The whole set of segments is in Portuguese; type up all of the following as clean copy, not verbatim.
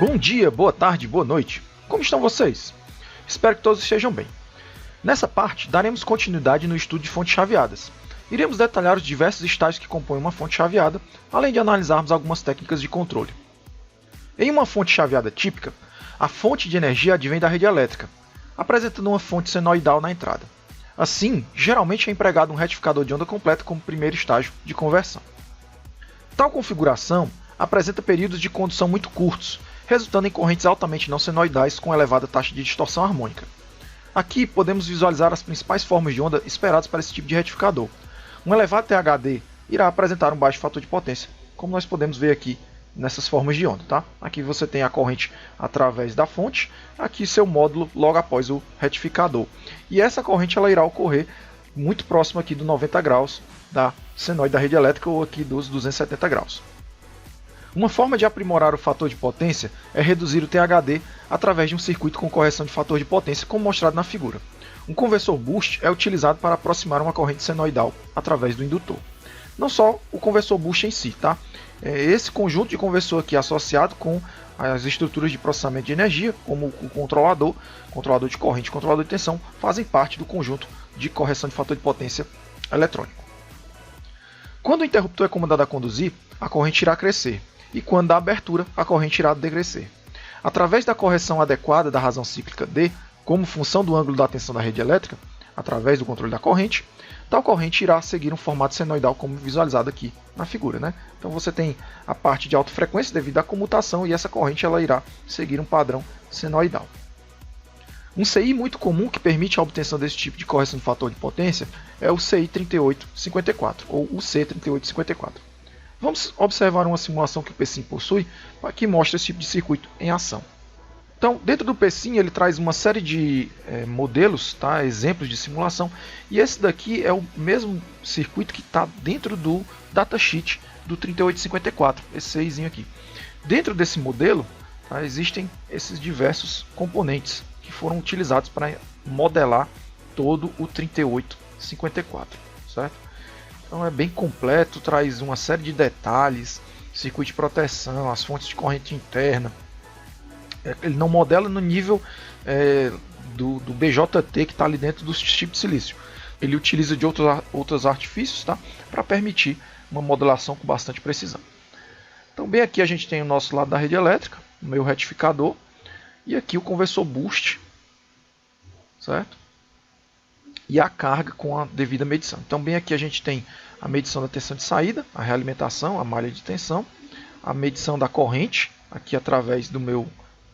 Bom dia, boa tarde, boa noite. Como estão vocês? Espero que todos estejam bem. Nessa parte, daremos continuidade no estudo de fontes chaveadas. Iremos detalhar os diversos estágios que compõem uma fonte chaveada, além de analisarmos algumas técnicas de controle. Em uma fonte chaveada típica, a fonte de energia advém da rede elétrica, apresentando uma fonte senoidal na entrada. Assim, geralmente é empregado um retificador de onda completa como primeiro estágio de conversão. Tal configuração apresenta períodos de condução muito curtos, resultando em correntes altamente não senoidais com elevada taxa de distorção harmônica. Aqui podemos visualizar as principais formas de onda esperadas para esse tipo de retificador. Um elevado THD irá apresentar um baixo fator de potência, como nós podemos ver aqui nessas formas de onda. Tá? Aqui você tem a corrente através da fonte, aqui seu módulo logo após o retificador. E essa corrente ela irá ocorrer muito próximo aqui do 90 graus da senoide da rede elétrica ou aqui dos 270 graus. Uma forma de aprimorar o fator de potência é reduzir o THD através de um circuito com correção de fator de potência, como mostrado na figura. Um conversor boost é utilizado para aproximar uma corrente senoidal através do indutor. Não só o conversor boost em si, tá? Esse conjunto de conversor aqui associado com as estruturas de processamento de energia, como o controlador de corrente e controlador de tensão, fazem parte do conjunto de correção de fator de potência eletrônico. Quando o interruptor é comandado a conduzir, a corrente irá crescer. E quando dá abertura, a corrente irá decrescer. Através da correção adequada da razão cíclica D, como função do ângulo da tensão da rede elétrica, através do controle da corrente, tal corrente irá seguir um formato senoidal como visualizado aqui na figura. Né? Então você tem a parte de alta frequência devido à comutação e essa corrente ela irá seguir um padrão senoidal. Um CI muito comum que permite a obtenção desse tipo de correção de fator de potência é o CI 3854 ou o C3854. Vamos observar uma simulação que o PSIM possui que mostra esse tipo de circuito em ação. Então, dentro do PSIM ele traz uma série de modelos, tá? Exemplos de simulação, e esse daqui é o mesmo circuito que está dentro do datasheet do 3854, esse CIzinho aqui. Dentro desse modelo, tá, existem esses diversos componentes que foram utilizados para modelar todo o 3854, certo? Então é bem completo, traz uma série de detalhes, circuito de proteção, as fontes de corrente interna. Ele não modela no nível do BJT que está ali dentro do chip de silício. Ele utiliza de outros artifícios, tá, para permitir uma modelação com bastante precisão. Então bem aqui a gente tem o nosso lado da rede elétrica, o meu retificador, e aqui o conversor boost, certo? E a carga com a devida medição. Então bem aqui a gente tem a medição da tensão de saída, a realimentação, a malha de tensão, a medição da corrente, aqui através do meu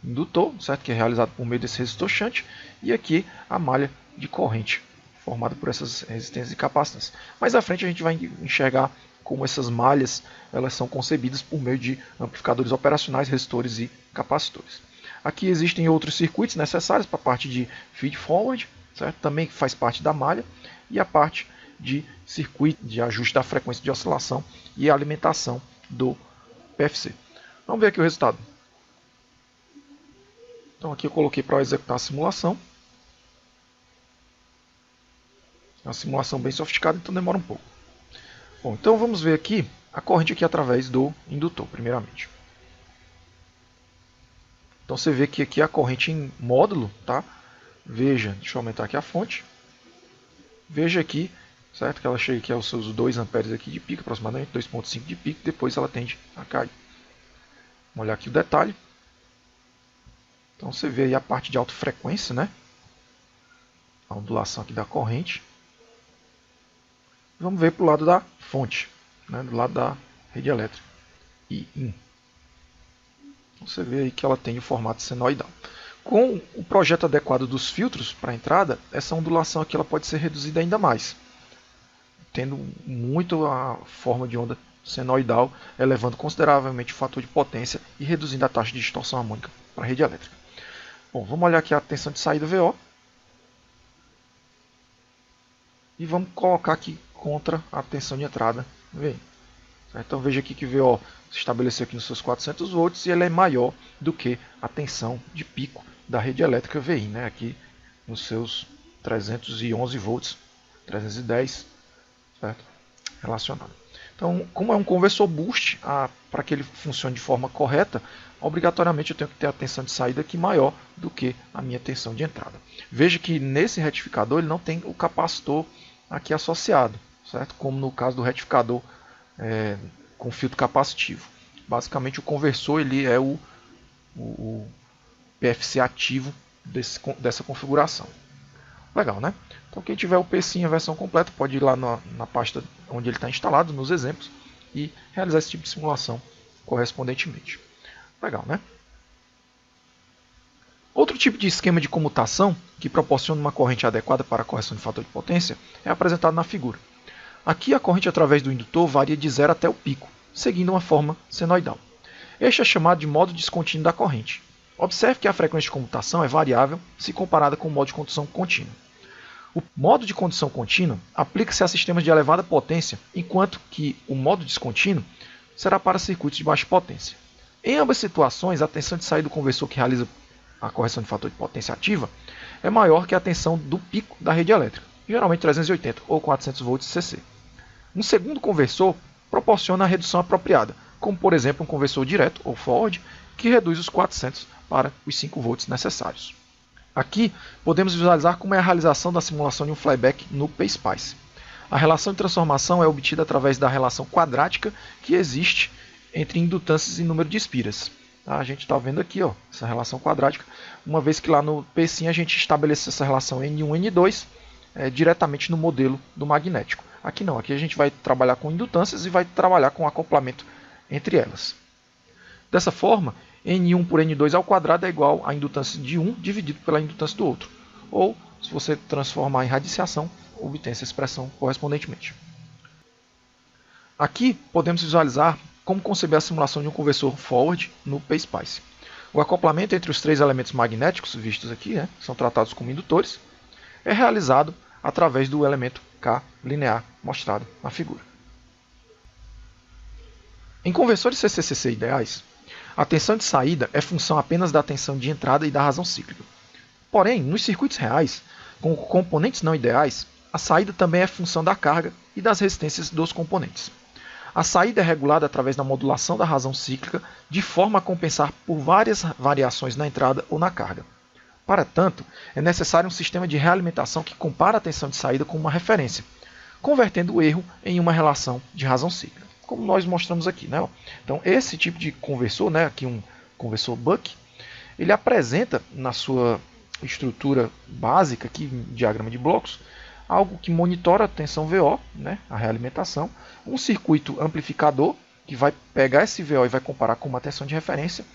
indutor, certo? Que é realizado por meio desse resistor shunt, e aqui a malha de corrente, formada por essas resistências e capacitâncias. Mais à frente a gente vai enxergar como essas malhas elas são concebidas por meio de amplificadores operacionais, resistores e capacitores. Aqui existem outros circuitos necessários para a parte de feed forward, certo? Também faz parte da malha, e a parte de circuito de ajuste da frequência de oscilação e alimentação do PFC. Vamos ver aqui o resultado. Então aqui eu coloquei para executar a simulação. É uma simulação bem sofisticada, então demora um pouco. Bom, então vamos ver aqui a corrente aqui através do indutor, primeiramente. Então você vê que aqui a corrente em módulo, tá? Veja, deixa eu aumentar aqui a fonte. Veja aqui, certo? Que ela chega aqui aos seus 2 amperes aqui de pico, aproximadamente 2,5 de pico, depois ela tende a cair. Vamos olhar aqui o detalhe. Então você vê aí a parte de alta frequência, né? A ondulação aqui da corrente. Vamos ver para o lado da fonte, né? Do lado da rede elétrica. Então você vê aí que ela tem o formato senoidal. Com o projeto adequado dos filtros para a entrada, essa ondulação aqui ela pode ser reduzida ainda mais, tendo muito a forma de onda senoidal, elevando consideravelmente o fator de potência e reduzindo a taxa de distorção harmônica para a rede elétrica. Bom, vamos olhar aqui a tensão de saída VO. E vamos colocar aqui contra a tensão de entrada VI. Então veja aqui que o VO se estabeleceu aqui nos seus 400 volts e ele é maior do que a tensão de pico da rede elétrica VI, né? Aqui nos seus 311 volts, 310, certo? Relacionado. Então, como é um conversor boost, para que ele funcione de forma correta, obrigatoriamente eu tenho que ter a tensão de saída aqui maior do que a minha tensão de entrada. Veja que nesse retificador ele não tem o capacitor aqui associado, certo? Como no caso do retificador com filtro capacitivo. Basicamente o conversor ele é o PFC ativo dessa configuração. Legal, né? Então quem tiver o PCIM a versão completa pode ir lá na pasta onde ele está instalado, nos exemplos, e realizar esse tipo de simulação correspondentemente. Legal, né? Outro tipo de esquema de comutação que proporciona uma corrente adequada para a correção de fator de potência é apresentado na figura. Aqui a corrente através do indutor varia de 0 até o pico, seguindo uma forma senoidal. Este é chamado de modo descontínuo da corrente. Observe que a frequência de comutação é variável se comparada com o modo de condução contínua. O modo de condução contínua aplica-se a sistemas de elevada potência, enquanto que o modo descontínuo será para circuitos de baixa potência. Em ambas situações, a tensão de saída do conversor que realiza a correção de fator de potência ativa é maior que a tensão do pico da rede elétrica, geralmente 380 ou 400 volts CC. Um segundo conversor proporciona a redução apropriada, como por exemplo um conversor direto ou forward, que reduz os 400 para os 5 volts necessários. Aqui podemos visualizar como é a realização da simulação de um flyback no PSpice. A relação de transformação é obtida através da relação quadrática que existe entre indutâncias e número de espiras. A gente está vendo aqui essa relação quadrática, uma vez que lá no PSIM a gente estabelece essa relação N1 e N2 diretamente no modelo do magnético. Aqui não, aqui a gente vai trabalhar com indutâncias e vai trabalhar com acoplamento entre elas. Dessa forma, N1 por N2 ao quadrado é igual à indutância de um dividido pela indutância do outro. Ou, se você transformar em radiciação, obtém essa expressão correspondentemente. Aqui podemos visualizar como conceber a simulação de um conversor forward no PSpice. O acoplamento entre os três elementos magnéticos vistos aqui, são tratados como indutores, é realizado através do elemento K linear mostrado na figura. Em conversores CCCC ideais, a tensão de saída é função apenas da tensão de entrada e da razão cíclica. Porém, nos circuitos reais, com componentes não ideais, a saída também é função da carga e das resistências dos componentes. A saída é regulada através da modulação da razão cíclica, de forma a compensar por várias variações na entrada ou na carga. Para tanto, é necessário um sistema de realimentação que compara a tensão de saída com uma referência, convertendo o erro em uma relação de razão cíclica, como nós mostramos aqui. Então, esse tipo de conversor, aqui um conversor buck, ele apresenta na sua estrutura básica, aqui em diagrama de blocos, algo que monitora a tensão VO, a realimentação, um circuito amplificador, que vai pegar esse VO e vai comparar com uma tensão de referência,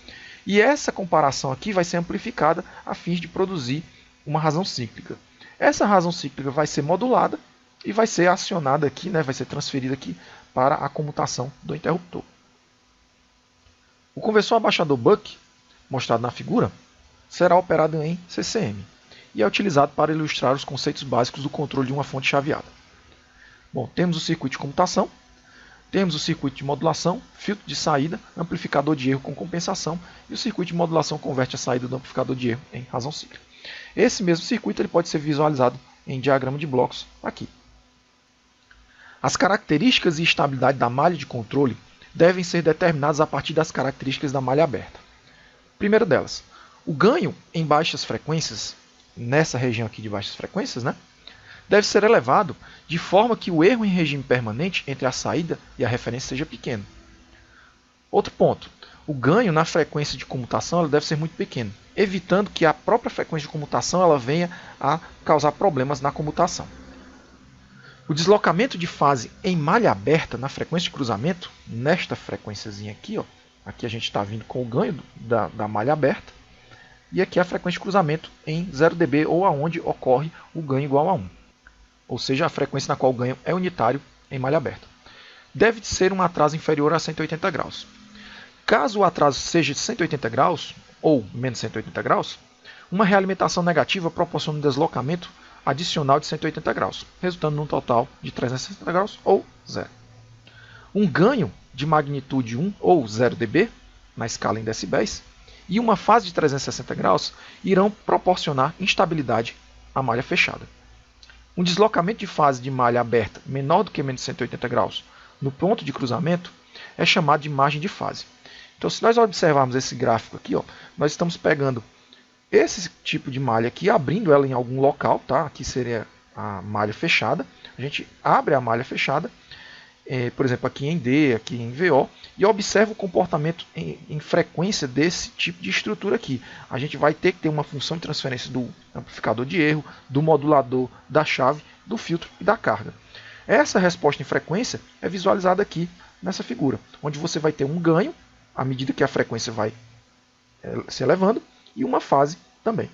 e essa comparação aqui vai ser amplificada a fim de produzir uma razão cíclica. Essa razão cíclica vai ser modulada e vai ser acionada aqui, vai ser transferida aqui para a comutação do interruptor. O conversor abaixador buck, mostrado na figura, será operado em CCM e é utilizado para ilustrar os conceitos básicos do controle de uma fonte chaveada. Bom, temos o circuito de comutação, temos o circuito de modulação, filtro de saída, amplificador de erro com compensação, e o circuito de modulação converte a saída do amplificador de erro em razão cíclica. Esse mesmo circuito ele pode ser visualizado em diagrama de blocos aqui. As características e estabilidade da malha de controle devem ser determinadas a partir das características da malha aberta. Primeiro delas, o ganho em baixas frequências, nessa região aqui de baixas frequências, deve ser elevado de forma que o erro em regime permanente entre a saída e a referência seja pequeno. Outro ponto, o ganho na frequência de comutação ela deve ser muito pequeno, evitando que a própria frequência de comutação ela venha a causar problemas na comutação. O deslocamento de fase em malha aberta na frequência de cruzamento, nesta frequênciazinha aqui, aqui a gente está vindo com o ganho da malha aberta, e aqui a frequência de cruzamento em 0 dB ou aonde ocorre o ganho igual a 1. Ou seja, a frequência na qual o ganho é unitário em malha aberta. Deve ser um atraso inferior a 180 graus. Caso o atraso seja de 180 graus ou menos 180 graus, uma realimentação negativa proporciona um deslocamento adicional de 180 graus, resultando num total de 360 graus ou 0. Um ganho de magnitude 1 ou 0 dB, na escala em decibéis, e uma fase de 360 graus irão proporcionar instabilidade à malha fechada. Um deslocamento de fase de malha aberta menor do que menos 180 graus no ponto de cruzamento é chamado de margem de fase. Então, se nós observarmos esse gráfico aqui, ó, nós estamos pegando esse tipo de malha aqui, abrindo ela em algum local, tá? Aqui seria a malha fechada. A gente abre a malha fechada, por exemplo, aqui em D, aqui em VO, e observa o comportamento em frequência desse tipo de estrutura aqui. A gente vai ter que ter uma função de transferência do amplificador de erro, do modulador, da chave, do filtro e da carga. Essa resposta em frequência é visualizada aqui nessa figura, onde você vai ter um ganho à medida que a frequência vai se elevando e uma fase também.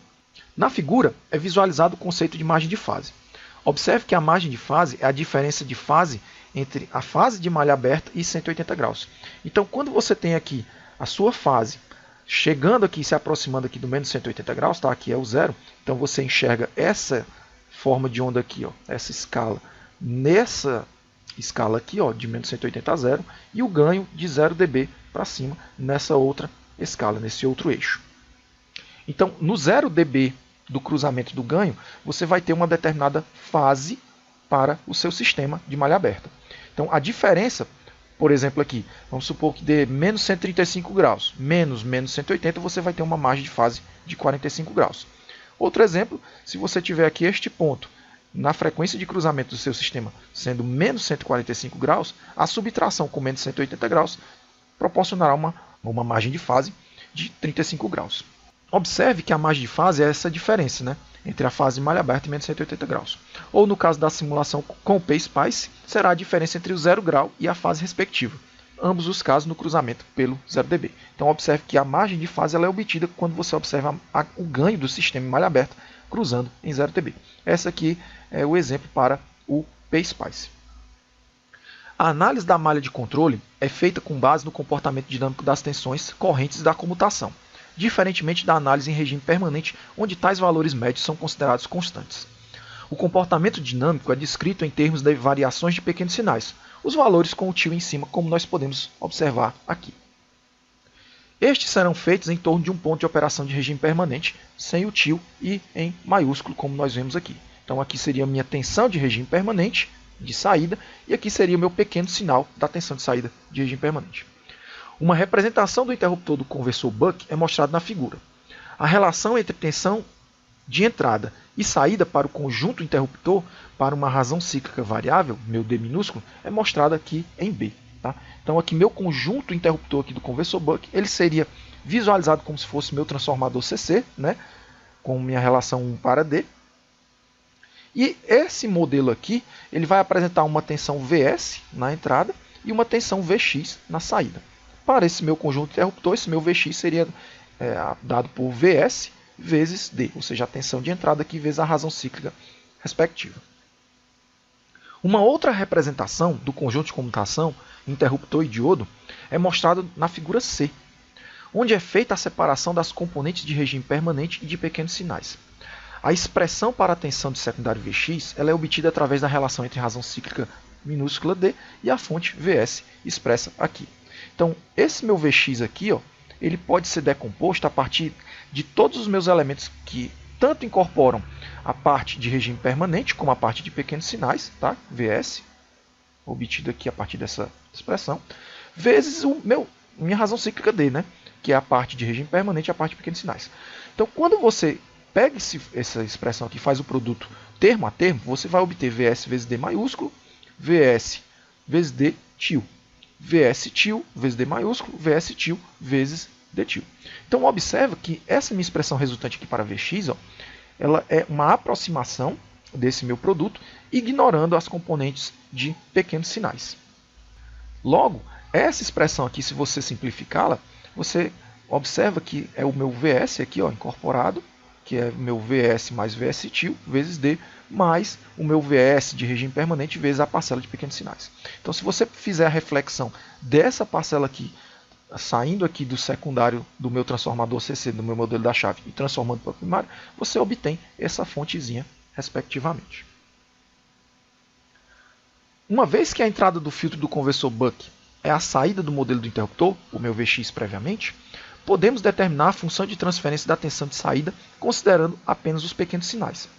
Na figura é visualizado o conceito de margem de fase. Observe que a margem de fase é a diferença de fase entre a fase de malha aberta e 180 graus. Então, quando você tem aqui a sua fase chegando aqui, se aproximando aqui do menos 180 graus, tá? Aqui é o zero, então você enxerga essa forma de onda aqui, ó, essa escala, nessa escala aqui, ó, de menos 180 a zero, e o ganho de 0 dB para cima nessa outra escala, nesse outro eixo. Então, no 0 dB do cruzamento do ganho, você vai ter uma determinada fase para o seu sistema de malha aberta. Então, a diferença, por exemplo, aqui, vamos supor que dê menos 135 graus, menos 180, você vai ter uma margem de fase de 45 graus. Outro exemplo, se você tiver aqui este ponto, na frequência de cruzamento do seu sistema sendo menos 145 graus, a subtração com menos 180 graus proporcionará uma margem de fase de 35 graus. Observe que a margem de fase é essa diferença, né, entre a fase de malha aberta e menos 180 graus. Ou no caso da simulação com o PSpice, será a diferença entre o 0 grau e a fase respectiva. Ambos os casos no cruzamento pelo 0 dB. Então observe que a margem de fase ela é obtida quando você observa o ganho do sistema em malha aberta cruzando em 0 dB. Essa aqui é o exemplo para o PSpice. A análise da malha de controle é feita com base no comportamento dinâmico das tensões correntes da comutação, diferentemente da análise em regime permanente, onde tais valores médios são considerados constantes. O comportamento dinâmico é descrito em termos de variações de pequenos sinais, os valores com o tio em cima, como nós podemos observar aqui. Estes serão feitos em torno de um ponto de operação de regime permanente, sem o tio e em maiúsculo, como nós vemos aqui. Então aqui seria a minha tensão de regime permanente, de saída, e aqui seria o meu pequeno sinal da tensão de saída de regime permanente. Uma representação do interruptor do conversor Buck é mostrada na figura. A relação entre tensão de entrada e saída para o conjunto interruptor para uma razão cíclica variável, meu D minúsculo, é mostrada aqui em B. Tá? Então aqui meu conjunto interruptor aqui do conversor Buck, ele seria visualizado como se fosse meu transformador CC, né? Com minha relação 1 para D. E esse modelo aqui, ele vai apresentar uma tensão Vs na entrada e uma tensão Vx na saída. Para esse meu conjunto interruptor, esse meu Vx seria dado por Vs vezes D, ou seja, a tensão de entrada aqui vezes a razão cíclica respectiva. Uma outra representação do conjunto de comutação, interruptor e diodo, é mostrada na figura C, onde é feita a separação das componentes de regime permanente e de pequenos sinais. A expressão para a tensão de secundário Vx ela é obtida através da relação entre razão cíclica minúscula D e a fonte Vs expressa aqui. Então, esse meu Vx aqui, ó, ele pode ser decomposto a partir de todos os meus elementos que tanto incorporam a parte de regime permanente como a parte de pequenos sinais, tá? Vs, obtido aqui a partir dessa expressão, vezes minha razão cíclica D, né? Que é a parte de regime permanente e a parte de pequenos sinais. Então, quando você pega essa expressão aqui e faz o produto termo a termo, você vai obter Vs vezes D maiúsculo, Vs vezes D tio. Vs tio vezes D maiúsculo, Vs tio vezes D tio. Então, observa que essa minha expressão resultante aqui para Vx, ó, ela é uma aproximação desse meu produto, ignorando as componentes de pequenos sinais. Logo, essa expressão aqui, se você simplificá-la, você observa que é o meu Vs aqui, ó, incorporado, que é o meu Vs mais Vs tio vezes D, mais o meu Vs de regime permanente vezes a parcela de pequenos sinais. Então, se você fizer a reflexão dessa parcela aqui, saindo aqui do secundário do meu transformador CC, do meu modelo da chave, e transformando para o primário, você obtém essa fontezinha, respectivamente. Uma vez que a entrada do filtro do conversor Buck é a saída do modelo do interruptor, o meu Vx previamente, podemos determinar a função de transferência da tensão de saída considerando apenas os pequenos sinais.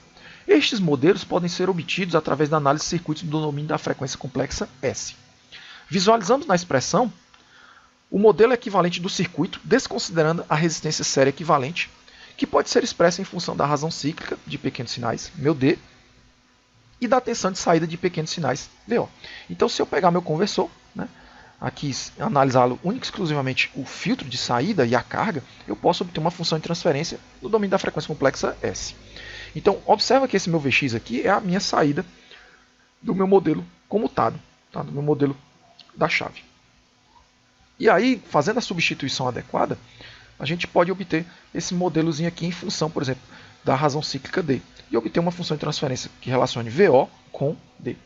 Estes modelos podem ser obtidos através da análise de circuitos do domínio da frequência complexa S. Visualizando na expressão o modelo equivalente do circuito, desconsiderando a resistência séria equivalente, que pode ser expressa em função da razão cíclica de pequenos sinais, meu D, e da tensão de saída de pequenos sinais, VO. Então, se eu pegar meu conversor, né, aqui analisá-lo única e exclusivamente o filtro de saída e a carga, eu posso obter uma função de transferência no domínio da frequência complexa S. Então, observa que esse meu Vx aqui é a minha saída do meu modelo comutado, tá? Do meu modelo da chave. E aí, fazendo a substituição adequada, a gente pode obter esse modelozinho aqui em função, por exemplo, da razão cíclica D. E obter uma função de transferência que relacione VO com D.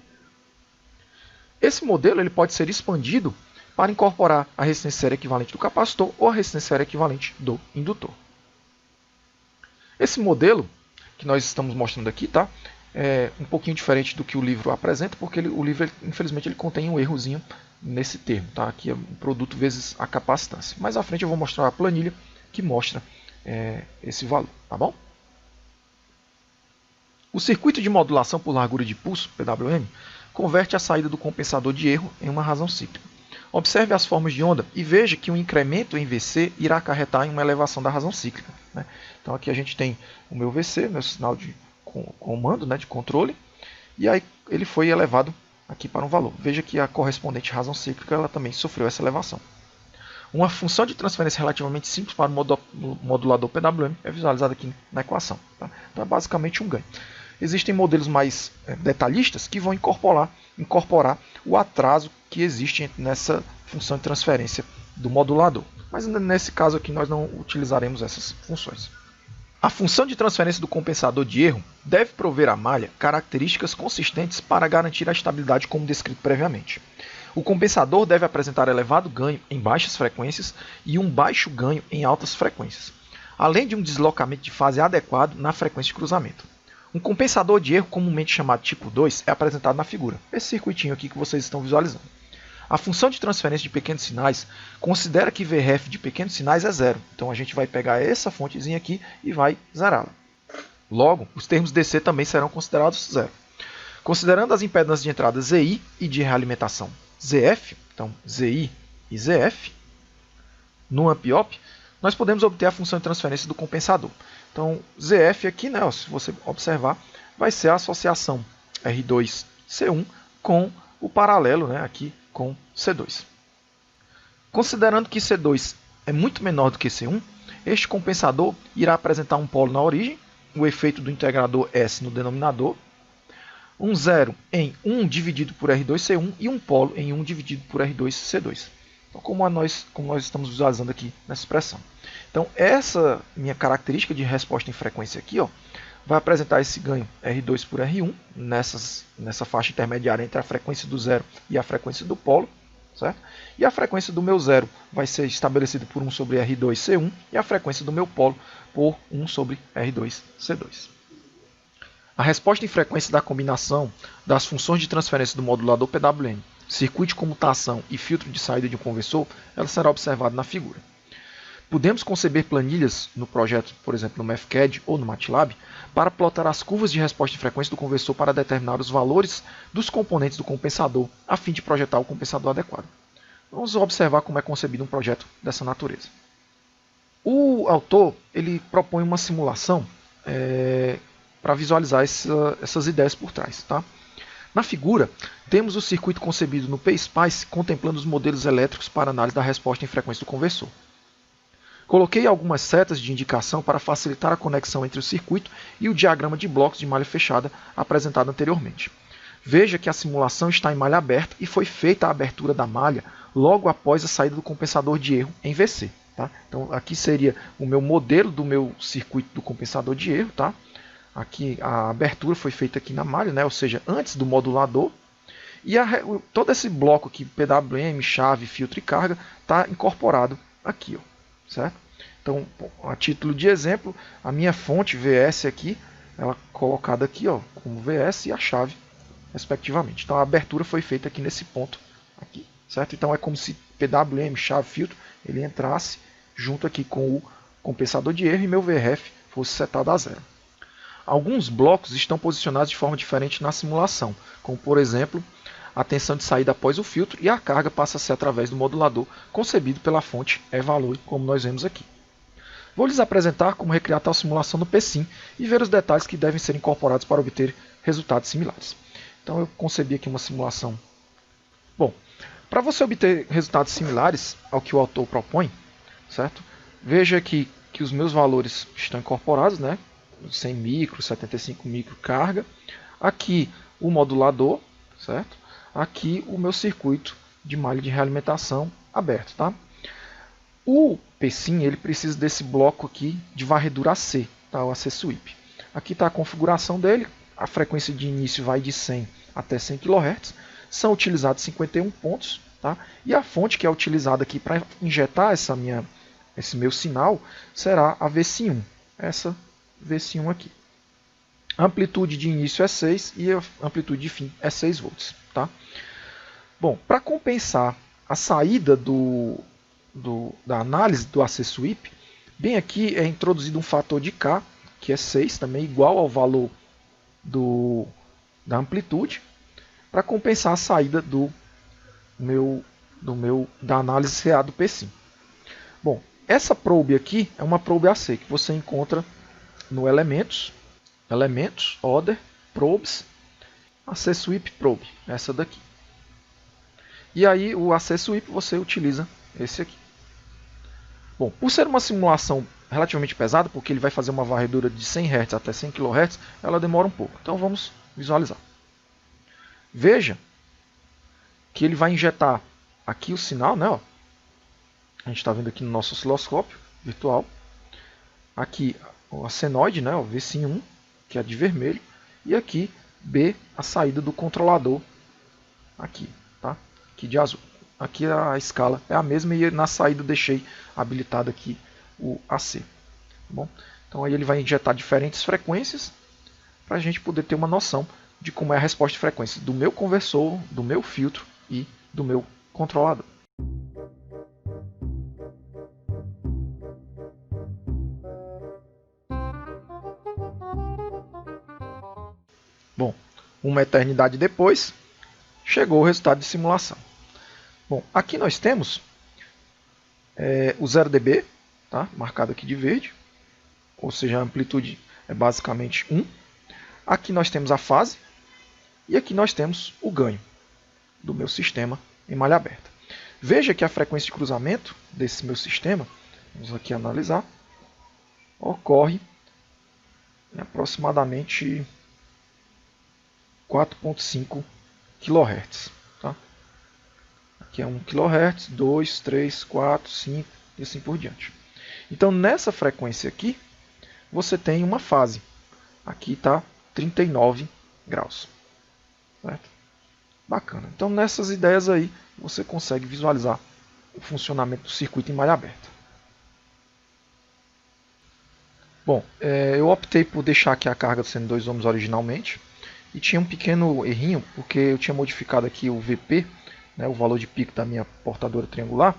Esse modelo ele pode ser expandido para incorporar a resistência séria equivalente do capacitor ou a resistência séria equivalente do indutor. Esse modelo que nós estamos mostrando aqui, tá? É um pouquinho diferente do que o livro apresenta, porque o livro, infelizmente, ele contém um errozinho nesse termo, tá? Aqui é um produto vezes a capacitância. Mais à frente eu vou mostrar a planilha que mostra esse valor, tá bom? O circuito de modulação por largura de pulso, PWM, converte a saída do compensador de erro em uma razão cíclica. Observe as formas de onda e veja que um incremento em VC irá acarretar em uma elevação da razão cíclica, né? Então aqui a gente tem o meu VC, meu sinal de comando, né, de controle, e aí ele foi elevado aqui para um valor. Veja que a correspondente razão cíclica ela também sofreu essa elevação. Uma função de transferência relativamente simples para o modulador PWM é visualizada aqui na equação, tá? Então é basicamente um ganho. Existem modelos mais detalhistas que vão incorporar o atraso que existe nessa função de transferência do modulador. Mas nesse caso aqui nós não utilizaremos essas funções. A função de transferência do compensador de erro deve prover à malha características consistentes para garantir a estabilidade como descrito previamente. O compensador deve apresentar elevado ganho em baixas frequências e um baixo ganho em altas frequências, além de um deslocamento de fase adequado na frequência de cruzamento. Um compensador de erro, comumente chamado tipo 2, é apresentado na figura, esse circuitinho aqui que vocês estão visualizando. A função de transferência de pequenos sinais considera que VRF de pequenos sinais é zero. Então a gente vai pegar essa fontezinha aqui e vai zerá-la. Logo, os termos DC também serão considerados zero. Considerando as impedâncias de entrada ZI e de realimentação ZF, então ZI e ZF, no amp-op, nós podemos obter a função de transferência do compensador. Então, ZF aqui, né, se você observar, vai ser a associação R2C1 com o paralelo, né, aqui com C2. Considerando que C2 é muito menor do que C1, este compensador irá apresentar um polo na origem, o efeito do integrador S no denominador, um zero em 1 dividido por R2C1 e um polo em 1 dividido por R2C2. Então, como nós estamos visualizando aqui nessa expressão. Então, essa minha característica de resposta em frequência aqui, ó, vai apresentar esse ganho R2 por R1 nessa faixa intermediária entre a frequência do zero e a frequência do polo, certo? E a frequência do meu zero vai ser estabelecida por 1 sobre R2C1 e a frequência do meu polo por 1 sobre R2C2. A resposta em frequência da combinação das funções de transferência do modulador PWM, circuito de comutação e filtro de saída de um conversor, ela será observada na figura. Podemos conceber planilhas no projeto, por exemplo, no MathCAD ou no MATLAB, para plotar as curvas de resposta de frequência do conversor para determinar os valores dos componentes do compensador, a fim de projetar o compensador adequado. Vamos observar como é concebido um projeto dessa natureza. O autor ele propõe uma simulação para visualizar essas ideias por trás. Tá? Na figura, temos o circuito concebido no PSpice contemplando os modelos elétricos para análise da resposta em frequência do conversor. Coloquei algumas setas de indicação para facilitar a conexão entre o circuito e o diagrama de blocos de malha fechada apresentado anteriormente. Veja que a simulação está em malha aberta e foi feita a abertura da malha logo após a saída do compensador de erro em VC. Tá? Então aqui seria o meu modelo do meu circuito do compensador de erro. Tá? Aqui a abertura foi feita aqui na malha, né? Ou seja, antes do modulador. E todo esse bloco aqui, PWM, chave, filtro e carga, está incorporado aqui. Ó. Certo? Então, a título de exemplo, a minha fonte VS aqui, ela colocada aqui, ó, como VS e a chave, respectivamente. Então, a abertura foi feita aqui nesse ponto aqui, certo? Então, é como se PWM, chave, filtro, ele entrasse junto aqui com o compensador de erro e meu VRF fosse setado a zero. Alguns blocos estão posicionados de forma diferente na simulação, como por exemplo, a tensão de saída após o filtro e a carga passa a ser através do modulador concebido pela fonte eValue, como nós vemos aqui. Vou lhes apresentar como recriar tal simulação no PSIM e ver os detalhes que devem ser incorporados para obter resultados similares. Então eu concebi aqui uma simulação. Bom, para você obter resultados similares ao que o autor propõe, certo? Veja aqui que os meus valores estão incorporados, né? 100 micro, 75 micro carga. Aqui o modulador, certo? Aqui o meu circuito de malha de realimentação aberto, tá? O PSIM ele precisa desse bloco aqui de varredura AC, tá? O AC Sweep. Aqui está a configuração dele. A frequência de início vai de 100 até 100 kHz. São utilizados 51 pontos, tá? E a fonte que é utilizada aqui para injetar esse meu sinal será a VSIM1, essa VSIM1 aqui. A amplitude de início é 6 e a amplitude de fim é 6 volts, tá? Bom, para compensar a saída da análise do AC Sweep, bem aqui é introduzido um fator de K, que é 6, também igual ao valor da amplitude, para compensar a saída da análise CA do PSIM. Bom, essa probe aqui é uma probe AC que você encontra no Elementos, Other, Probes, AC Sweep Probe, essa daqui. E aí o AC Sweep você utiliza esse aqui. Bom, por ser uma simulação relativamente pesada, porque ele vai fazer uma varredura de 100 Hz até 100 kHz, ela demora um pouco. Então vamos visualizar. Veja que ele vai injetar aqui o sinal, né? Ó. A gente está vendo aqui no nosso osciloscópio virtual. Aqui a senoide, né? O VSIM1, que é de vermelho. E aqui B, a saída do controlador. Aqui, tá? Aqui de azul. Aqui a escala é a mesma e na saída eu deixei habilitado aqui o AC. Tá bom? Então aí ele vai injetar diferentes frequências para a gente poder ter uma noção de como é a resposta de frequência do meu conversor, do meu filtro e do meu controlador. Bom, uma eternidade depois, chegou o resultado de simulação. Bom, aqui nós temos o 0 dB, tá? Marcado aqui de verde, ou seja, a amplitude é basicamente 1. Aqui nós temos a fase e aqui nós temos o ganho do meu sistema em malha aberta. Veja que a frequência de cruzamento desse meu sistema, vamos aqui analisar, ocorre em aproximadamente 4,5 kHz. Tá? Aqui é 1 kHz, 2, 3, 4, 5 e assim por diante. Então nessa frequência aqui, você tem uma fase. Aqui está 39 graus. Certo? Bacana. Então nessas ideias aí, você consegue visualizar o funcionamento do circuito em malha aberta. Bom, eu optei por deixar aqui a carga de 102 ohms originalmente. E tinha um pequeno errinho, porque eu tinha modificado aqui o VP, né, o valor de pico da minha portadora triangular,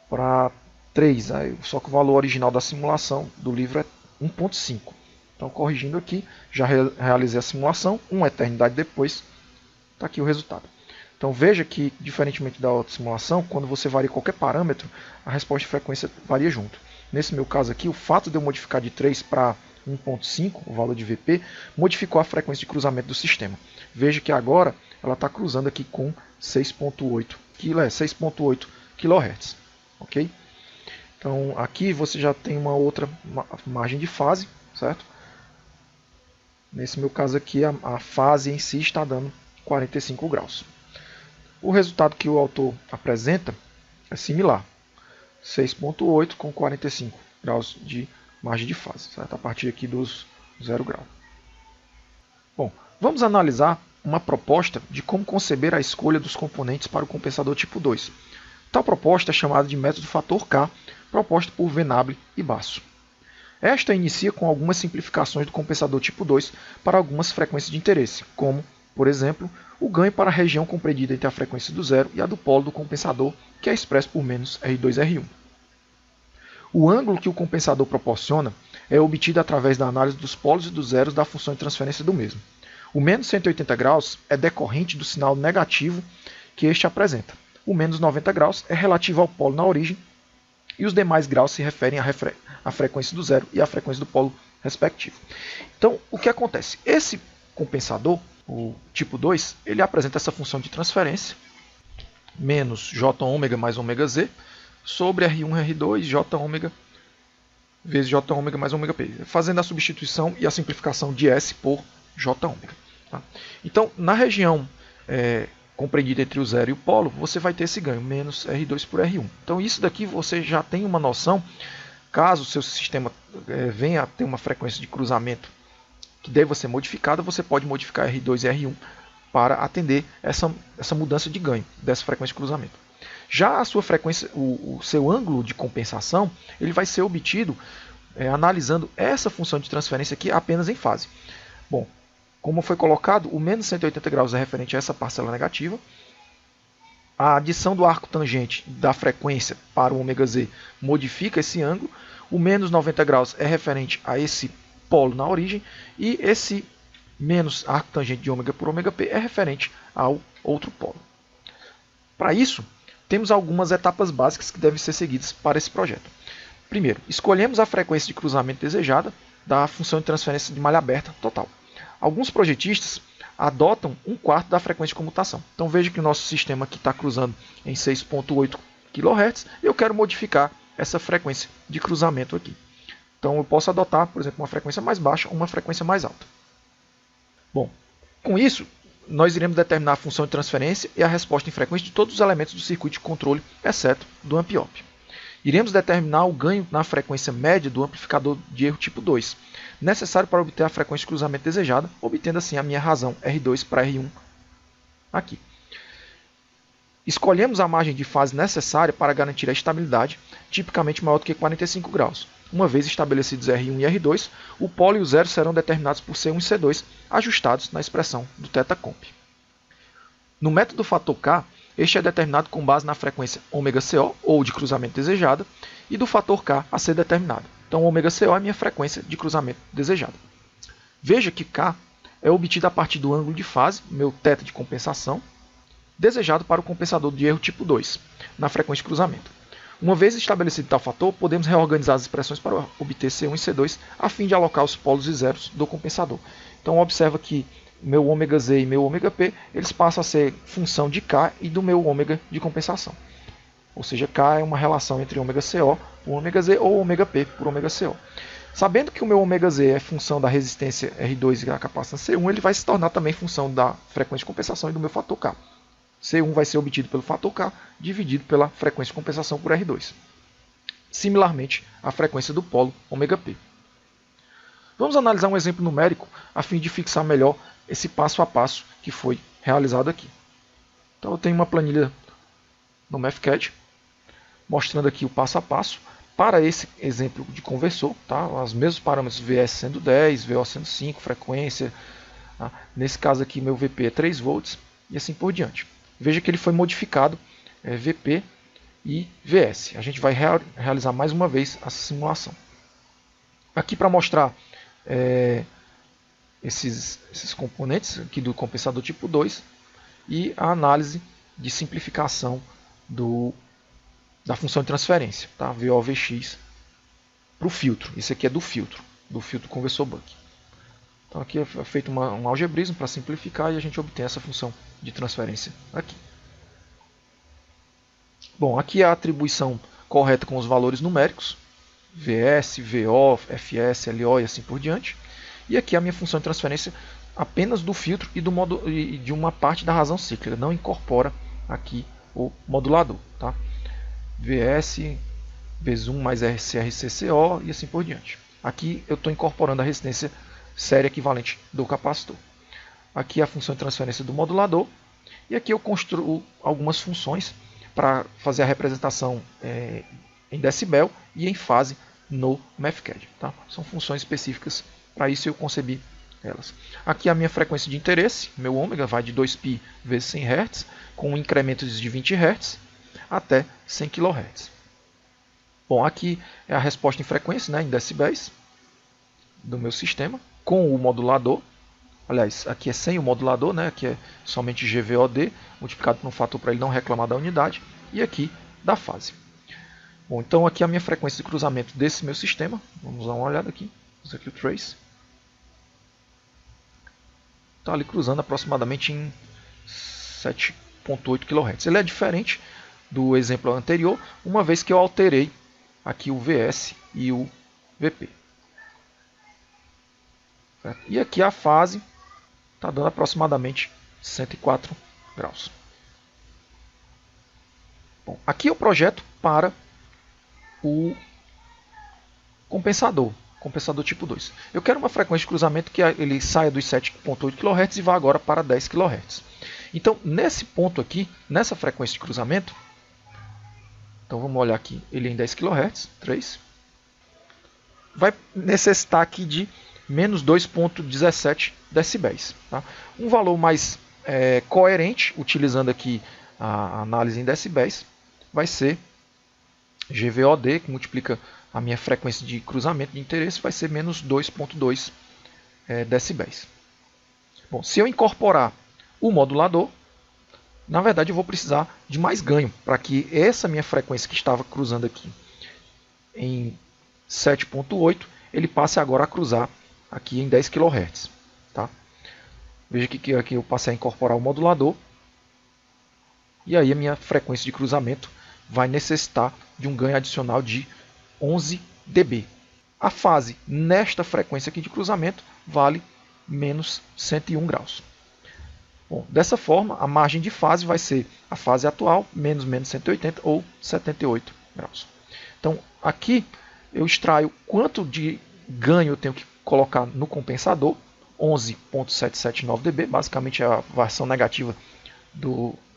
para 3. Só que o valor original da simulação do livro é 1,5. Então, corrigindo aqui, já realizei a simulação. Uma eternidade depois, está aqui o resultado. Então, veja que, diferentemente da outra simulação, quando você varia qualquer parâmetro, a resposta de frequência varia junto. Nesse meu caso aqui, o fato de eu modificar de 3 para 1,5, o valor de VP, modificou a frequência de cruzamento do sistema. Veja que agora ela está cruzando aqui com 6,8 kHz. Ok? Então aqui você já tem uma outra margem de fase, certo? Nesse meu caso aqui, a fase em si está dando 45 graus. O resultado que o autor apresenta é similar. 6,8 com 45 graus de margem de fase, certo? A partir aqui dos 0 grau. Bom, vamos analisar uma proposta de como conceber a escolha dos componentes para o compensador tipo 2. Tal proposta é chamada de método fator K, proposta por Venable e Basso. Esta inicia com algumas simplificações do compensador tipo 2 para algumas frequências de interesse, como, por exemplo, o ganho para a região compreendida entre a frequência do zero e a do polo do compensador, que é expresso por menos R2-R1. O ângulo que o compensador proporciona é obtido através da análise dos polos e dos zeros da função de transferência do mesmo. O menos 180 graus é decorrente do sinal negativo que este apresenta. O menos 90 graus é relativo ao polo na origem e os demais graus se referem à frequência do zero e à frequência do polo respectivo. Então, o que acontece? Esse compensador, o tipo 2, ele apresenta essa função de transferência, menos Jω mais ômega z, sobre R1, R2, Jω vezes Jω mais ômega-P, fazendo a substituição e a simplificação de S por Jω. Tá? Então, na região compreendida entre o zero e o polo, você vai ter esse ganho, menos R2 por R1. Então, isso daqui você já tem uma noção, caso o seu sistema venha a ter uma frequência de cruzamento que deva ser modificada, você pode modificar R2 e R1 para atender essa mudança de ganho dessa frequência de cruzamento. Já a sua frequência, o seu ângulo de compensação, ele vai ser obtido analisando essa função de transferência aqui apenas em fase. Bom, como foi colocado, o menos 180 graus é referente a essa parcela negativa. A adição do arco tangente da frequência para o ômega-z modifica esse ângulo. O menos 90 graus é referente a esse polo na origem. E esse menos arco tangente de ômega por ômega-p é referente ao outro polo. Para isso, temos algumas etapas básicas que devem ser seguidas para esse projeto. Primeiro, escolhemos a frequência de cruzamento desejada da função de transferência de malha aberta total. Alguns projetistas adotam 1/4 da frequência de comutação. Então veja que o nosso sistema aqui está cruzando em 6.8 kHz e eu quero modificar essa frequência de cruzamento aqui. Então eu posso adotar, por exemplo, uma frequência mais baixa ou uma frequência mais alta. Bom, com isso, nós iremos determinar a função de transferência e a resposta em frequência de todos os elementos do circuito de controle, exceto do amp-op. Iremos determinar o ganho na frequência média do amplificador de erro tipo 2, necessário para obter a frequência de cruzamento desejada, obtendo assim a minha razão R2 para R1 aqui. Escolhemos a margem de fase necessária para garantir a estabilidade, tipicamente maior do que 45 graus. Uma vez estabelecidos R1 e R2, o polo e o zero serão determinados por C1 e C2, ajustados na expressão do θcomp. No método do fator K, este é determinado com base na frequência ômega-CO, ou de cruzamento desejada, e do fator K a ser determinado. Então, ômega-CO é a minha frequência de cruzamento desejada. Veja que K é obtido a partir do ângulo de fase, meu θ de compensação, desejado para o compensador de erro tipo 2, na frequência de cruzamento. Uma vez estabelecido tal fator, podemos reorganizar as expressões para obter C1 e C2, a fim de alocar os polos e zeros do compensador. Então, observa que meu ômega-z e meu ômega-p, eles passam a ser função de K e do meu ômega de compensação. Ou seja, K é uma relação entre ômega-CO por ômega-z ou ômega-p por ômega-CO. Sabendo que o meu ômega-z é função da resistência R2 e da capacitância C1, ele vai se tornar também função da frequência de compensação e do meu fator K. C1 vai ser obtido pelo fator K, dividido pela frequência de compensação por R2. Similarmente, a frequência do polo ômega-p. Vamos analisar um exemplo numérico a fim de fixar melhor esse passo a passo que foi realizado aqui. Então eu tenho uma planilha no MathCAD, mostrando aqui o passo a passo para esse exemplo de conversor, tá? Os mesmos parâmetros, VS sendo 10, VO sendo 5, frequência, tá? Nesse caso aqui meu VP é 3 volts e assim por diante. Veja que ele foi modificado, VP e VS. A gente vai realizar mais uma vez essa simulação. Aqui para mostrar esses componentes aqui do compensador tipo 2 e a análise de simplificação da função de transferência, tá? VO/VX para o filtro. Esse aqui é do filtro conversor buck. Então aqui é feito um algebrismo para simplificar e a gente obtém essa função de transferência aqui. Bom, aqui é a atribuição correta com os valores numéricos, VS, VO, FS, LO e assim por diante. E aqui é a minha função de transferência apenas do filtro e de uma parte da razão cíclica, não incorpora aqui o modulador. Tá? VS, V1 mais RCRCCO e assim por diante. Aqui eu estou incorporando a resistência série equivalente do capacitor. Aqui é a função de transferência do modulador. E aqui eu construo algumas funções para fazer a representação em decibel e em fase no MathCAD. Tá? São funções específicas, para isso eu concebi elas. Aqui a minha frequência de interesse, meu ômega, vai de 2π vezes 100 Hz, com incrementos de 20 Hz até 100 kHz. Bom, aqui é a resposta em frequência, né, em decibéis, do meu sistema, com o modulador. Aliás, aqui é sem o modulador, né? Aqui é somente GVOD, multiplicado por um fator para ele não reclamar da unidade, e aqui da fase. Bom, então aqui é a minha frequência de cruzamento desse meu sistema. Vamos dar uma olhada aqui. Vamos aqui o trace. Está ali cruzando aproximadamente em 7.8 kHz. Ele é diferente do exemplo anterior, uma vez que eu alterei aqui o VS e o VP. E aqui a fase está dando aproximadamente 104 graus. Bom, aqui é o projeto para o compensador tipo 2. Eu quero uma frequência de cruzamento que ele saia dos 7.8 kHz e vá agora para 10 kHz. Então, nesse ponto aqui, nessa frequência de cruzamento, então vamos olhar aqui, ele em 10 kHz, 3, vai necessitar aqui de menos 2.17 decibéis. Tá? Um valor mais coerente, utilizando aqui a análise em decibéis, vai ser GVOD, que multiplica a minha frequência de cruzamento de interesse, vai ser menos 2.2 decibéis. Bom, se eu incorporar o modulador, na verdade eu vou precisar de mais ganho, para que essa minha frequência que estava cruzando aqui em 7.8, ele passe agora a cruzar aqui em 10 kHz. Tá? Veja que aqui eu passei a incorporar o modulador, e aí a minha frequência de cruzamento vai necessitar de um ganho adicional de 11 dB. A fase nesta frequência aqui de cruzamento vale menos 101 graus. Bom, dessa forma, a margem de fase vai ser a fase atual, menos 180 ou 78 graus. Então, aqui eu extraio quanto de ganho eu tenho que colocar no compensador, 11.779 dB, basicamente é a versão negativa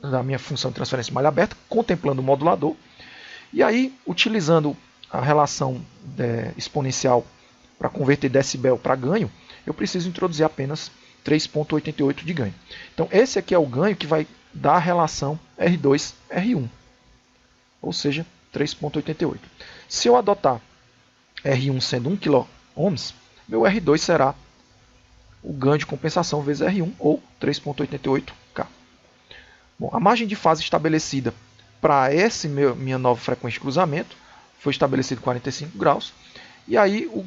da minha função de transferência de malha aberta, contemplando o modulador. E aí, utilizando a relação exponencial para converter decibel para ganho, eu preciso introduzir apenas 3.88 de ganho. Então, esse aqui é o ganho que vai dar a relação R2-R1, ou seja, 3.88. Se eu adotar R1 sendo 1 kΩ, meu R2 será o ganho de compensação vezes R1, ou 3.88K. Bom, a margem de fase estabelecida para essa minha nova frequência de cruzamento foi estabelecido 45 graus. E aí o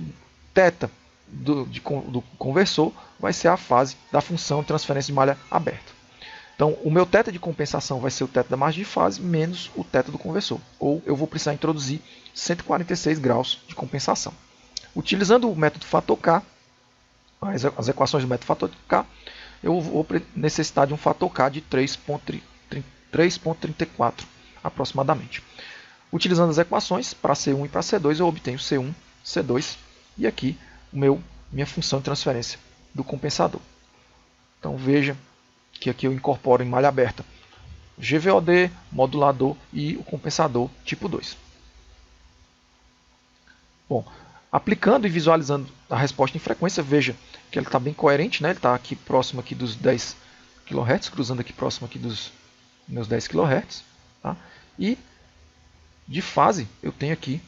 θ do conversor vai ser a fase da função de transferência de malha aberta. Então, o meu θ de compensação vai ser o θ da margem de fase menos o θ do conversor. Ou eu vou precisar introduzir 146 graus de compensação. Utilizando o método fator K, as equações do método fator K, eu vou necessitar de um fator K de 3.34 aproximadamente. Utilizando as equações, para C1 e para C2, eu obtenho C1, C2 e aqui minha função de transferência do compensador. Então veja que aqui eu incorporo em malha aberta GVOD, modulador e o compensador tipo 2. Bom, aplicando e visualizando a resposta em frequência, veja que ele está bem coerente, né? Ele está aqui próximo aqui dos 10 kHz, cruzando aqui próximo aqui dos meus 10 kHz. Tá? E de fase eu tenho aqui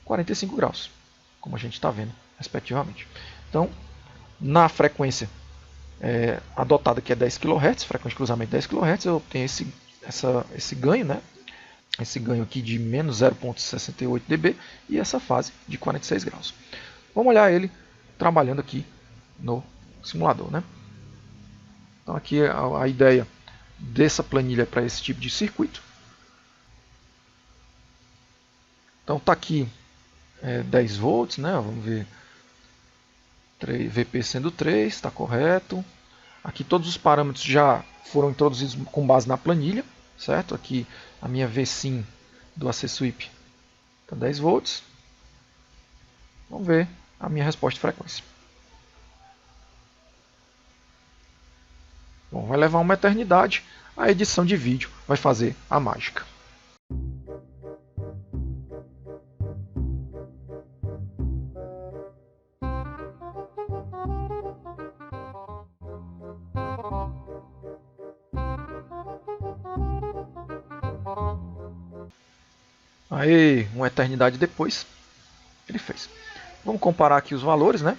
45 graus, como a gente está vendo, respectivamente. Então, na frequência adotada que é 10 kHz, frequência de cruzamento 10 kHz, eu obtenho esse ganho, né? Esse ganho aqui de menos 0.68 dB e essa fase de 46 graus. Vamos olhar ele trabalhando aqui no simulador. Né? Então aqui a ideia dessa planilha para esse tipo de circuito. Então está aqui 10 volts, né? Vamos ver, VP sendo 3, está correto. Aqui todos os parâmetros já foram introduzidos com base na planilha, certo? Aqui a minha VSIM do AC Sweep está 10 volts. Vamos ver a minha resposta de frequência. Bom, vai levar uma eternidade, a edição de vídeo vai fazer a mágica. Aí, uma eternidade depois, ele fez. Vamos comparar aqui os valores, né?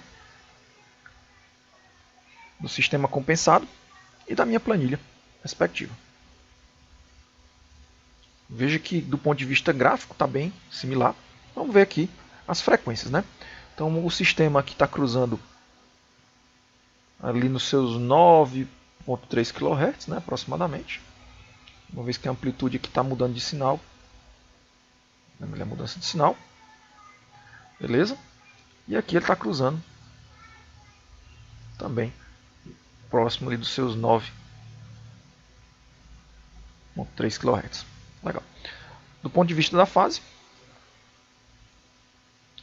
do sistema compensado e da minha planilha respectiva. Veja que do ponto de vista gráfico está bem similar. Vamos ver aqui as frequências, né? Então o sistema aqui está cruzando ali nos seus 9,3 kHz, né, aproximadamente. Uma vez que a amplitude aqui está mudando de sinal. Lembra a mudança de sinal. Beleza? E aqui ele está cruzando também próximo ali dos seus 9,3 kHz. Legal. Do ponto de vista da fase,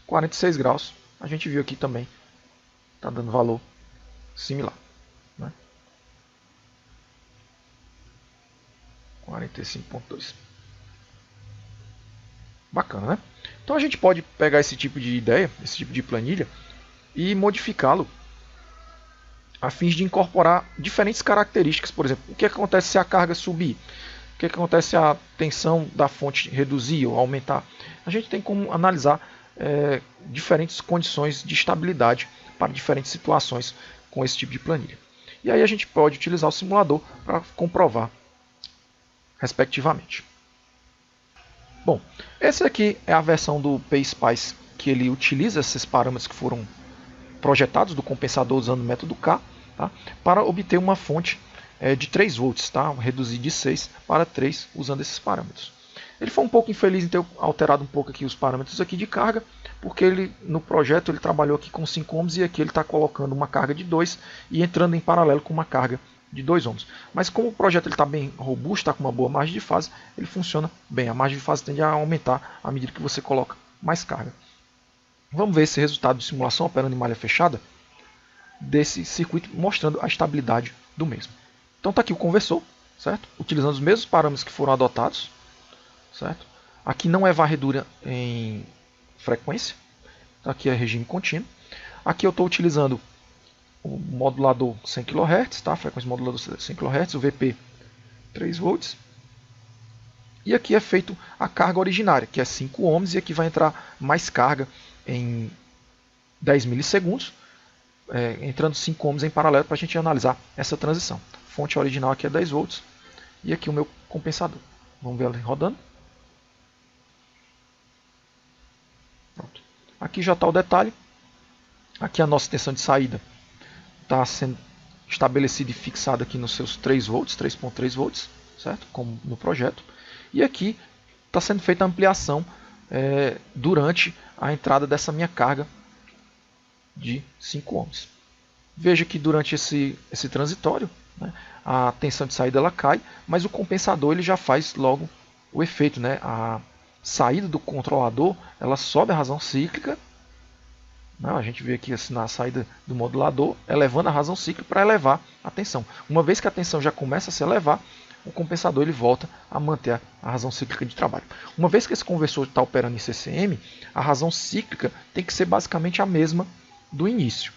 46 graus. A gente viu aqui também. Está dando valor similar. Né? 45,2. Bacana, né? Então a gente pode pegar esse tipo de ideia, esse tipo de planilha, e modificá-lo a fim de incorporar diferentes características. Por exemplo, o que acontece se a carga subir? O que acontece se a tensão da fonte reduzir ou aumentar? A gente tem como analisar diferentes condições de estabilidade para diferentes situações com esse tipo de planilha. E aí a gente pode utilizar o simulador para comprovar respectivamente. Bom, essa aqui é a versão do PSpice que ele utiliza esses parâmetros que foram projetados do compensador usando o método K, tá, para obter uma fonte de 3 volts, tá, reduzir de 6 para 3 usando esses parâmetros. Ele foi um pouco infeliz em ter alterado um pouco aqui os parâmetros aqui de carga, porque ele no projeto ele trabalhou aqui com 5 ohms e aqui ele está colocando uma carga de 2 e entrando em paralelo com uma carga de 2 ohms. Mas como o projeto está bem robusto, está com uma boa margem de fase, ele funciona bem. A margem de fase tende a aumentar à medida que você coloca mais carga. Vamos ver esse resultado de simulação operando em malha fechada desse circuito, mostrando a estabilidade do mesmo. Então está aqui o conversor, certo? Utilizando os mesmos parâmetros que foram adotados, certo? Aqui não é varredura em frequência, aqui é regime contínuo. Aqui eu estou utilizando o modulador 100 kHz, tá? Frequência modulador 100 kHz, o VP 3 volts. E aqui é feito a carga originária, que é 5 ohms, e aqui vai entrar mais carga em 10 milissegundos, entrando 5 ohms em paralelo para a gente analisar essa transição. Fonte original aqui é 10 volts e aqui o meu compensador. Vamos ver ele rodando. Pronto. Aqui já está o detalhe. Aqui a nossa tensão de saída está sendo estabelecida e fixada aqui nos seus 3 volts, 3,3 volts, certo? Como no projeto. E aqui está sendo feita a ampliação durante a entrada dessa minha carga de 5 ohms. Veja que durante esse transitório, né, a tensão de saída ela cai, mas o compensador ele já faz logo o efeito, né? A saída do controlador ela sobe a razão cíclica. Não, a gente vê aqui assim, na saída do modulador, elevando a razão cíclica para elevar a tensão. Uma vez que a tensão já começa a se elevar, o compensador ele volta a manter a razão cíclica de trabalho. Uma vez que esse conversor está operando em CCM, a razão cíclica tem que ser basicamente a mesma do início,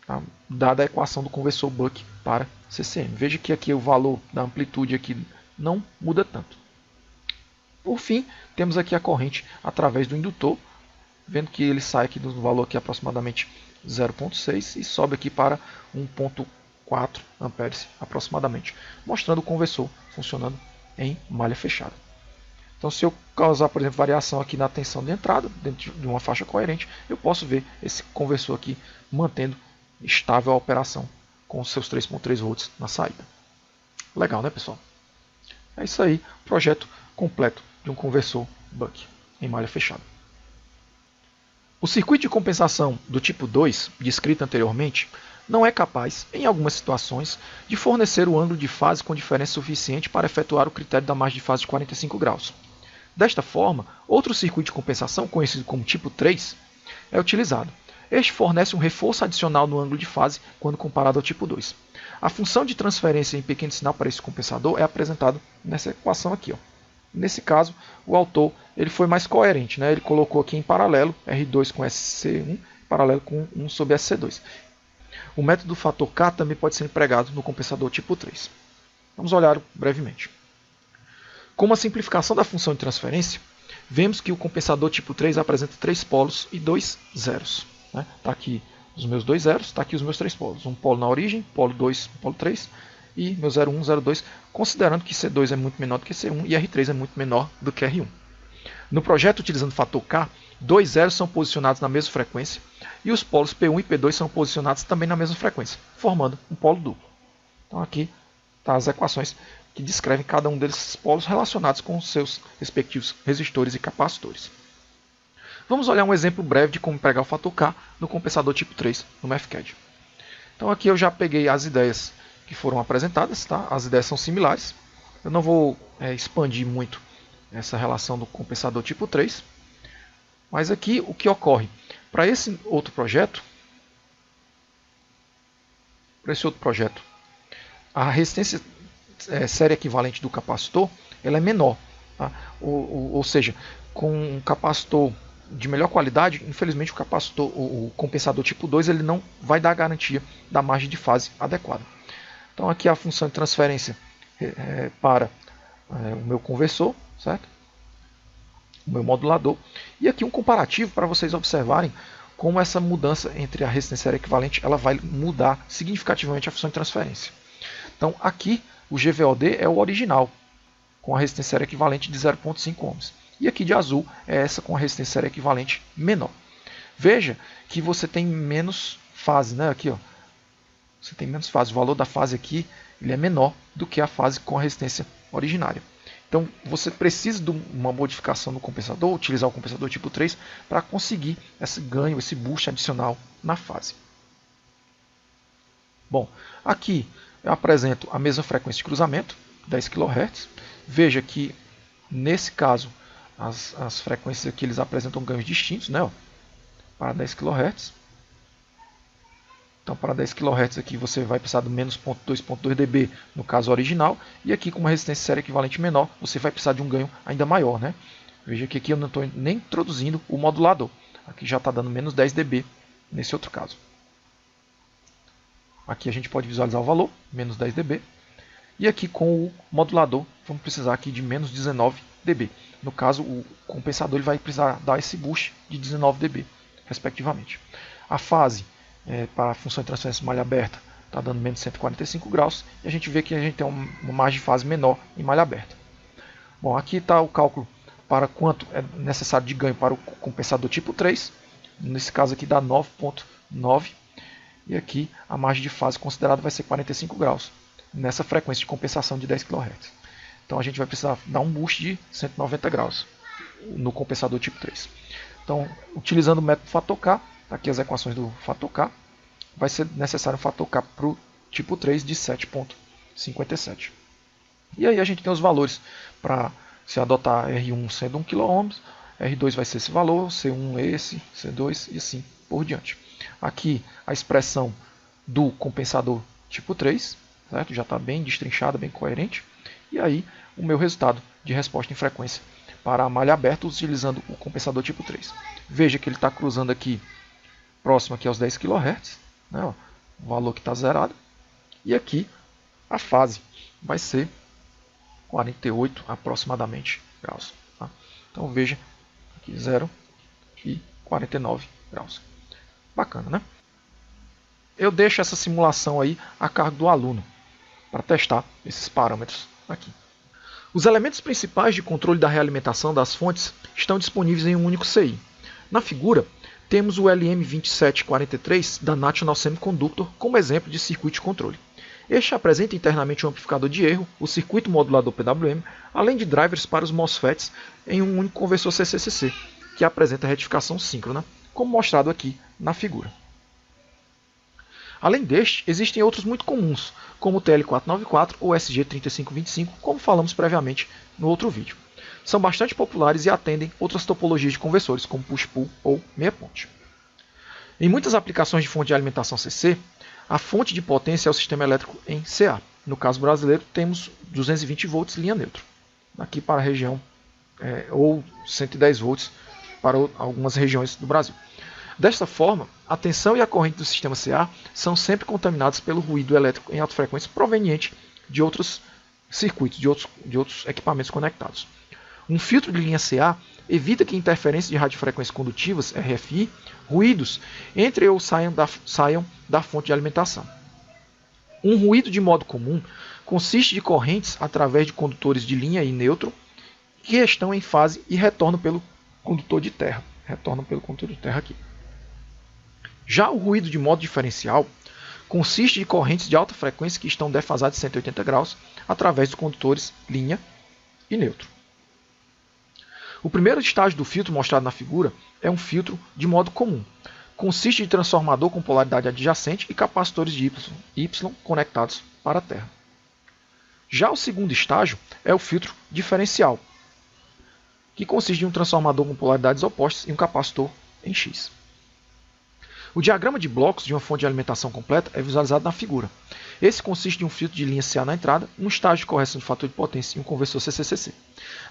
tá? Dada a equação do conversor Buck para CCM. Veja que aqui o valor da amplitude aqui não muda tanto. Por fim, temos aqui a corrente através do indutor, vendo que ele sai aqui do valor aqui aproximadamente 0,6 e sobe aqui para 1,4 amperes aproximadamente, mostrando o conversor funcionando em malha fechada. Então, se eu causar, por exemplo, variação aqui na tensão de entrada, dentro de uma faixa coerente, eu posso ver esse conversor aqui mantendo estável a operação com os seus 3,3 volts na saída. Legal, né, pessoal? É isso aí, projeto completo de um conversor Buck em malha fechada. O circuito de compensação do tipo 2, descrito anteriormente, não é capaz, em algumas situações, de fornecer o ângulo de fase com diferença suficiente para efetuar o critério da margem de fase de 45 graus. Desta forma, outro circuito de compensação, conhecido como tipo 3, é utilizado. Este fornece um reforço adicional no ângulo de fase quando comparado ao tipo 2. A função de transferência em pequeno sinal para esse compensador é apresentada nessa equação aqui, ó. Nesse caso, o autor ele foi mais coerente, né? Ele colocou aqui em paralelo R2 com SC1, paralelo com 1 sobre SC2. O método do fator K também pode ser empregado no compensador tipo 3. Vamos olhar brevemente. Com uma simplificação da função de transferência, vemos que o compensador tipo 3 apresenta 3 polos e 2 zeros. Está aqui os meus dois zeros, está aqui os meus três polos. Um polo na origem, polo 2, polo 3 e meu 0,1, 0,2, considerando que C2 é muito menor do que C1 e R3 é muito menor do que R1. No projeto, utilizando o fator K, dois zeros são posicionados na mesma frequência e os polos P1 e P2 são posicionados também na mesma frequência, formando um polo duplo. Então aqui estão as equações que descrevem cada um desses polos relacionados com seus respectivos resistores e capacitores. Vamos olhar um exemplo breve de como empregar o fator K no compensador tipo 3 no MathCAD. Então aqui eu já peguei as ideias que foram apresentadas, tá? As ideias são similares. Eu não vou expandir muito essa relação do compensador tipo 3, mas aqui o que ocorre? Para esse outro projeto, a resistência série equivalente do capacitor ela é menor. Tá? Ou seja, com um capacitor de melhor qualidade, infelizmente o compensador tipo 2 ele não vai dar a garantia da margem de fase adequada. Então aqui a função de transferência para o meu conversor, certo? O meu modulador. E aqui um comparativo para vocês observarem como essa mudança entre a resistência série equivalente ela vai mudar significativamente a função de transferência. Então aqui o GVOD é o original, com a resistência série equivalente de 0,5 ohms. E aqui de azul é essa com a resistência série equivalente menor. Veja que você tem menos fase, né? Aqui, ó, você tem menos fase. O valor da fase aqui ele é menor do que a fase com a resistência originária. Então você precisa de uma modificação no compensador, utilizar o compensador tipo 3 para conseguir esse ganho, esse boost adicional na fase. Bom, aqui eu apresento a mesma frequência de cruzamento, 10 kHz. Veja que nesse caso as frequências aqui eles apresentam ganhos distintos, né? Ó, para 10 kHz. Então, para 10 kHz aqui você vai precisar do menos 0,2 dB no caso original. E aqui com uma resistência série equivalente menor, você vai precisar de um ganho ainda maior, né? Veja que aqui eu não estou nem introduzindo o modulador. Aqui já está dando menos 10 dB nesse outro caso. Aqui a gente pode visualizar o valor, menos 10 dB. E aqui com o modulador, vamos precisar aqui de menos 19 dB. No caso, o compensador ele vai precisar dar esse boost de 19 dB, respectivamente. A fase para a função de transferência malha aberta está dando menos 145 graus. E a gente vê que a gente tem uma margem de fase menor em malha aberta. Bom, aqui está o cálculo para quanto é necessário de ganho para o compensador tipo 3. Nesse caso aqui dá 9,9. E aqui a margem de fase considerada vai ser 45 graus. Nessa frequência de compensação de 10 kHz. Então a gente vai precisar dar um boost de 190 graus no compensador tipo 3. Então, utilizando o método fator K, aqui as equações do fator K, vai ser necessário um fator K para o tipo 3 de 7,57. E aí a gente tem os valores para se adotar R1 sendo 1 kΩ, R2 vai ser esse valor, C1 esse, C2 e assim por diante. Aqui a expressão do compensador tipo 3, certo? Já está bem destrinchada, bem coerente. E aí o meu resultado de resposta em frequência para a malha aberta utilizando o compensador tipo 3. Veja que ele está cruzando aqui próximo aqui aos 10 kHz, né? Ó, o valor que está zerado. E aqui a fase vai ser 48 aproximadamente graus. Tá? Então veja aqui 0 e 49 graus. Bacana, né? Eu deixo essa simulação aí a cargo do aluno para testar esses parâmetros aqui. Os elementos principais de controle da realimentação das fontes estão disponíveis em um único CI. Na figura, temos o LM2743 da National Semiconductor como exemplo de circuito de controle. Este apresenta internamente um amplificador de erro, o circuito modulador PWM, além de drivers para os MOSFETs em um único conversor CCCC, que apresenta retificação síncrona, como mostrado aqui na figura. Além deste, existem outros muito comuns, como o TL494 ou SG3525, como falamos previamente no outro vídeo. São bastante populares e atendem outras topologias de conversores, como push-pull ou meia-ponte. Em muitas aplicações de fonte de alimentação CC, a fonte de potência é o sistema elétrico em CA. No caso brasileiro, temos 220 volts linha neutra, aqui para a região, ou 110 volts para algumas regiões do Brasil. Desta forma, a tensão e a corrente do sistema CA são sempre contaminados pelo ruído elétrico em alta frequência proveniente de outros circuitos, de outros equipamentos conectados. Um filtro de linha CA evita que interferências de radiofrequências condutivas, RFI, ruídos, entrem ou saiam da fonte de alimentação. Um ruído de modo comum consiste de correntes através de condutores de linha e nêutron que estão em fase e retornam pelo condutor de terra. Aqui. Já o ruído de modo diferencial consiste de correntes de alta frequência que estão defasadas de 180 graus através dos condutores linha e nêutron. O primeiro estágio do filtro mostrado na figura é um filtro de modo comum. Consiste de transformador com polaridade adjacente e capacitores de Y conectados para a Terra. Já o segundo estágio é o filtro diferencial, que consiste de um transformador com polaridades opostas e um capacitor em X. O diagrama de blocos de uma fonte de alimentação completa é visualizado na figura. Esse consiste de um filtro de linha CA na entrada, um estágio de correção de fator de potência e um conversor CCCC.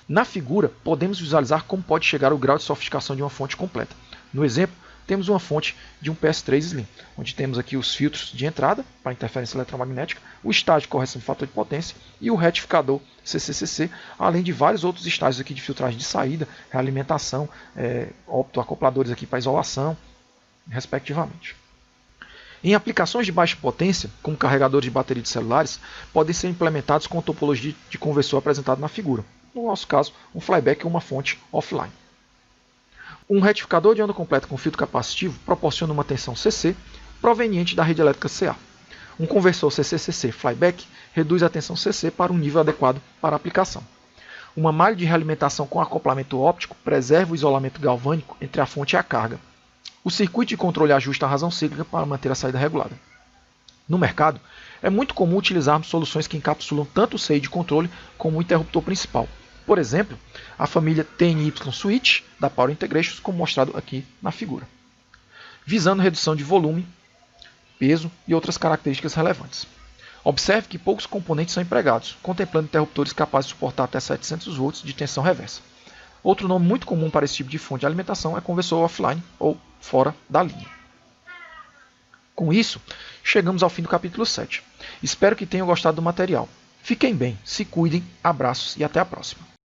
Na figura, podemos visualizar como pode chegar o grau de sofisticação de uma fonte completa. No exemplo, temos uma fonte de um PS3 Slim, onde temos aqui os filtros de entrada para interferência eletromagnética, o estágio de correção de fator de potência e o retificador CCCC, além de vários outros estágios aqui de filtragem de saída, realimentação, optoacopladores aqui para isolação, respectivamente. Em aplicações de baixa potência, como carregadores de bateria de celulares, podem ser implementados com a topologia de conversor apresentada na figura. No nosso caso, um flyback ou uma fonte offline. Um retificador de onda completa com filtro capacitivo proporciona uma tensão CC proveniente da rede elétrica CA. Um conversor CCCC flyback reduz a tensão CC para um nível adequado para a aplicação. Uma malha de realimentação com acoplamento óptico preserva o isolamento galvânico entre a fonte e a carga. O circuito de controle ajusta a razão cíclica para manter a saída regulada. No mercado, é muito comum utilizarmos soluções que encapsulam tanto o CI de controle como o interruptor principal. Por exemplo, a família TNY Switch da Power Integrations, como mostrado aqui na figura, visando redução de volume, peso e outras características relevantes. Observe que poucos componentes são empregados, contemplando interruptores capazes de suportar até 700 volts de tensão reversa. Outro nome muito comum para esse tipo de fonte de alimentação é conversor offline ou fora da linha. Com isso, chegamos ao fim do capítulo 7. Espero que tenham gostado do material. Fiquem bem, se cuidem, abraços e até a próxima.